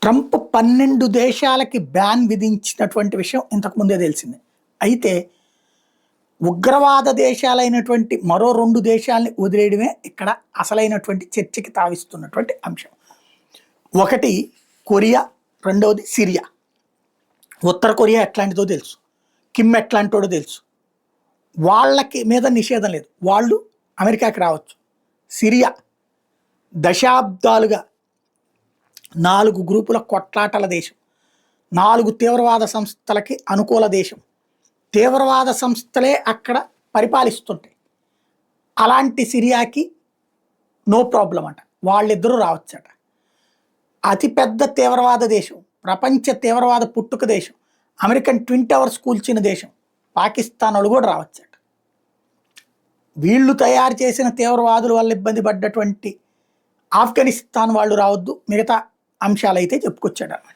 Trump 12 దేశాలకి ban విధించినటువంటి విషయం ఇంతకుముందే తెలిసిందే. అయితే ఉగ్రవాద దేశాలైనటువంటి మరో 2 దేశాలని వదిలేయడమే ఇక్కడ అసలైనటువంటి చర్చకి తావిస్తున్నటువంటి అంశం. ఒకటి కొరియా, రెండవది సిరియా. ఉత్తర కొరియా ఎట్లాంటిదో తెలుసు, కిమ్ ఎట్లాంటోడో తెలుసు. వాళ్ళకి మీద నిషేధం లేదు, వాళ్ళు అమెరికాకి రావచ్చు. సిరియా దశాబ్దాలుగా 4 గ్రూపుల కొట్లాటల దేశం, 4 తీవ్రవాద సంస్థలకి అనుకూల దేశం. తీవ్రవాద సంస్థలే అక్కడ పరిపాలిస్తుంటాయి. అలాంటి సిరియాకి నో ప్రాబ్లం అంట, వాళ్ళిద్దరూ రావచ్చట. అతిపెద్ద తీవ్రవాద దేశం, ప్రపంచ తీవ్రవాద పుట్టుక దేశం, అమెరికన్ ట్విన్ టవర్స్ కూల్చిన దేశం పాకిస్తాన్ వాళ్ళు కూడా రావచ్చట. వీళ్ళు తయారు చేసిన తీవ్రవాదుల వల్ల ఇబ్బంది పడ్డటువంటి ఆఫ్ఘనిస్తాన్ వాళ్ళు రావద్దు, మిగతా అంశాలు అయితే చెప్పుకొచ్చాడు అన్నమాట.